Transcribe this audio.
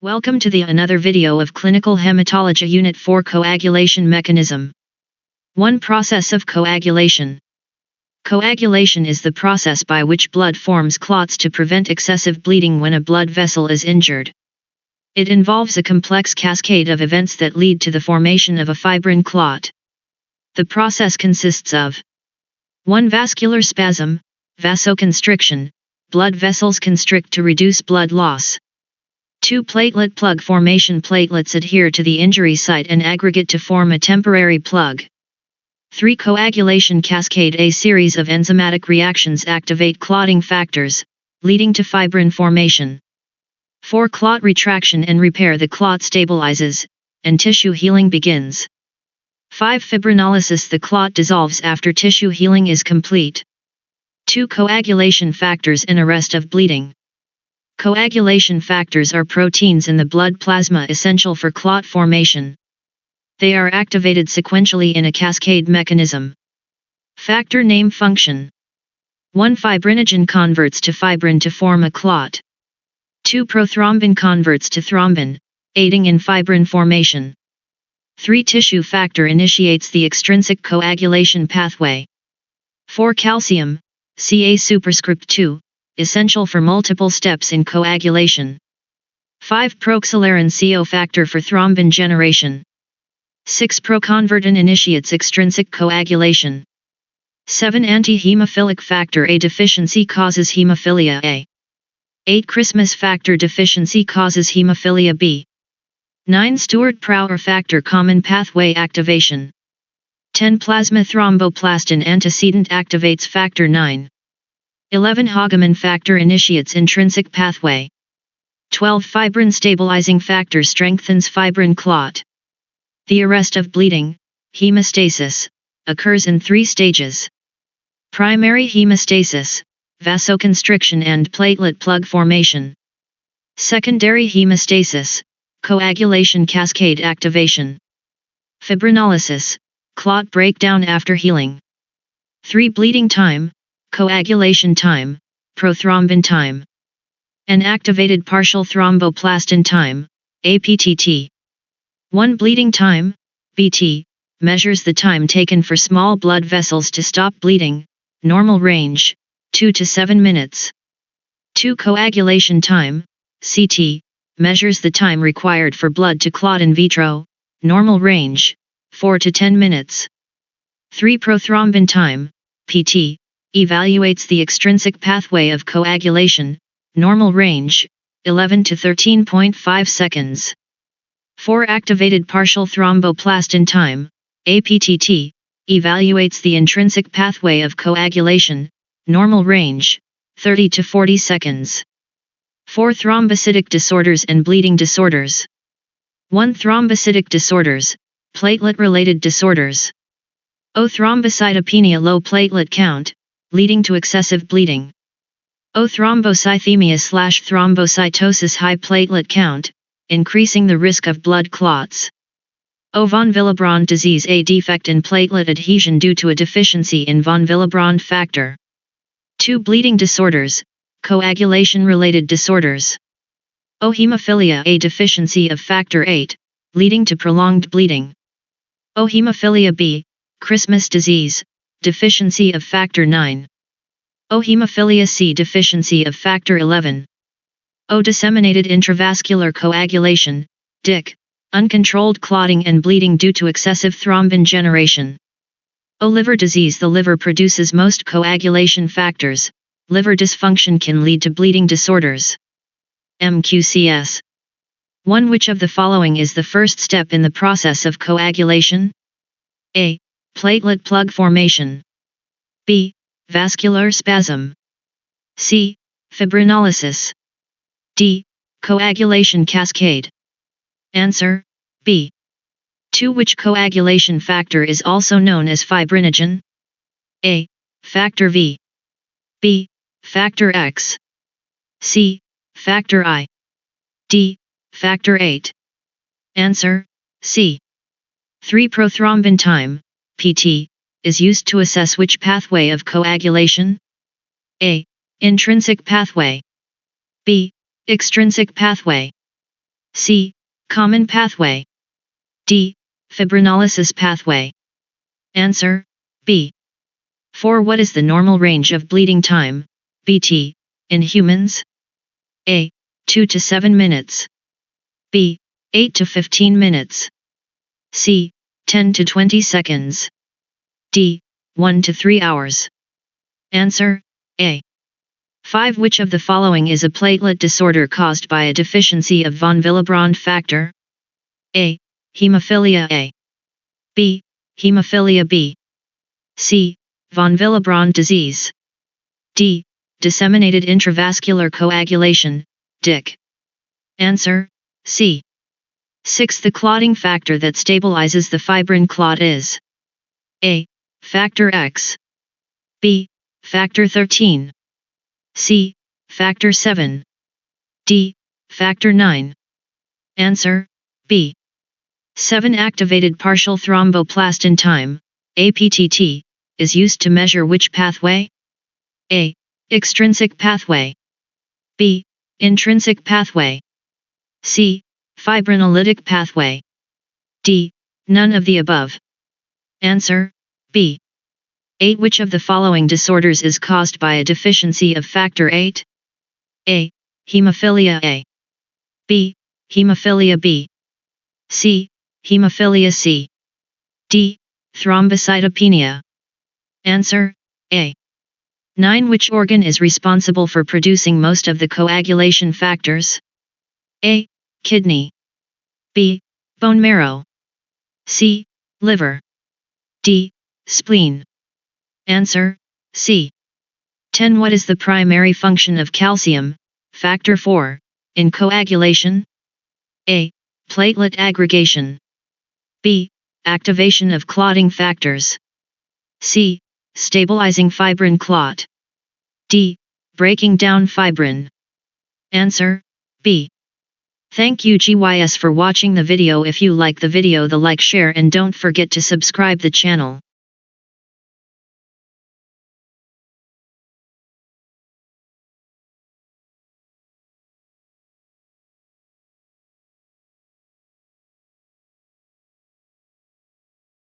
Welcome to another video of Clinical Hematology Unit 4 Coagulation Mechanism. 1. Process of coagulation. Coagulation is the process by which blood forms clots to prevent excessive bleeding when a blood vessel is injured. It involves a complex cascade of events that lead to the formation of a fibrin clot. The process consists of 1. Vascular spasm, vasoconstriction, blood vessels constrict to reduce blood loss. 2. Platelet plug formation. Platelets adhere to the injury site and aggregate to form a temporary plug. 3. Coagulation cascade. A series of enzymatic reactions activate clotting factors, leading to fibrin formation. 4. Clot retraction and repair. The clot stabilizes, and tissue healing begins. 5. Fibrinolysis. The clot dissolves after tissue healing is complete. 2. Coagulation factors and arrest of bleeding. Coagulation factors are proteins in the blood plasma essential for clot formation. They are activated sequentially in a cascade mechanism. Factor name function. 1. Fibrinogen converts to fibrin to form a clot. 2. Prothrombin converts to thrombin, aiding in fibrin formation. 3. Tissue factor initiates the extrinsic coagulation pathway. 4. Calcium, Ca superscript 2, essential for multiple steps in coagulation. 5. Proxylarin CO factor for thrombin generation. 6. Proconvertin initiates extrinsic coagulation. 7. Anti-hemophilic factor A deficiency causes hemophilia A. 8. Christmas factor deficiency causes hemophilia B. 9. Stewart-Prower factor common pathway activation. 10. Plasma thromboplastin antecedent activates factor 9. 11. Hagemann factor initiates intrinsic pathway. 12. Fibrin stabilizing factor strengthens fibrin clot. The arrest of bleeding, hemostasis, occurs in 3 stages. Primary hemostasis, vasoconstriction and platelet plug formation. Secondary hemostasis, coagulation cascade activation. Fibrinolysis, clot breakdown after healing. 3. Bleeding time, coagulation time, prothrombin time. An activated partial thromboplastin time, APTT. 1. Bleeding time, BT, measures the time taken for small blood vessels to stop bleeding, normal range, 2 to 7 minutes. 2. Coagulation time, CT, measures the time required for blood to clot in vitro, normal range, 4 to 10 minutes. 3. Prothrombin time, PT, evaluates the extrinsic pathway of coagulation, normal range, 11 to 13.5 seconds. 4. Activated partial thromboplastin time, APTT, evaluates the intrinsic pathway of coagulation, normal range, 30 to 40 seconds. 4. Thrombocytic disorders and bleeding disorders. 1. Thrombocytic disorders, platelet-related disorders. O. Thrombocytopenia low platelet count, leading to excessive bleeding. O. Thrombocythemia/thrombocytosis high platelet count, increasing the risk of blood clots. O. Von Willebrand disease a defect in platelet adhesion due to a deficiency in von Willebrand factor. 2. Bleeding disorders, coagulation-related disorders. O. Hemophilia A deficiency of factor 8, leading to prolonged bleeding. O. Hemophilia B, Christmas disease, deficiency of factor 9. O. Hemophilia C deficiency of factor 11. O. Disseminated intravascular coagulation, DIC, uncontrolled clotting and bleeding due to excessive thrombin generation. O. Liver disease the liver produces most coagulation factors, liver dysfunction can lead to bleeding disorders. MCQs. 1. Which of the following is the first step in the process of coagulation? A. Platelet plug formation. B. Vascular spasm. C. Fibrinolysis. D. Coagulation cascade. Answer, B. 2. Which coagulation factor is also known as fibrinogen? A. Factor V. B. Factor X. C. Factor I. D. Factor 8. Answer, C. 3. Prothrombin time, PT, is used to assess which pathway of coagulation? A. Intrinsic pathway. B. Extrinsic pathway. C. Common pathway. D. Fibrinolysis pathway. Answer, B. 4. What is the normal range of bleeding time, BT, in humans? A. 2 to 7 minutes. B. 8 to 15 minutes. C. 10 to 20 seconds. D. 1 to 3 hours. Answer, A. 5. Which of the following is a platelet disorder caused by a deficiency of von Willebrand factor? A. Hemophilia A. B. Hemophilia B. C. Von Willebrand disease. D. Disseminated intravascular coagulation, DIC. Answer, C. 6. The clotting factor that stabilizes the fibrin clot is A. Factor X. B. Factor 13. C. Factor 7. D. Factor 9. Answer, B. 7. Activated partial thromboplastin time, APTT, is used to measure which pathway? A. Extrinsic pathway. B. Intrinsic pathway. C. Fibrinolytic pathway. D. None of the above. Answer, B. 8. Which of the following disorders is caused by a deficiency of factor 8? A. Hemophilia A. B. Hemophilia B. C. Hemophilia C. D. Thrombocytopenia. Answer, A. 9. Which organ is responsible for producing most of the coagulation factors? A. Kidney. B. Bone marrow. C. Liver. D. Spleen. Answer, C. 10. What is the primary function of calcium, factor 4, in coagulation? A. Platelet aggregation. B. Activation of clotting factors. C. Stabilizing fibrin clot. D. Breaking down fibrin. Answer, B. Thank you GYS for watching the video. If you like the video, like, share and don't forget to subscribe the channel.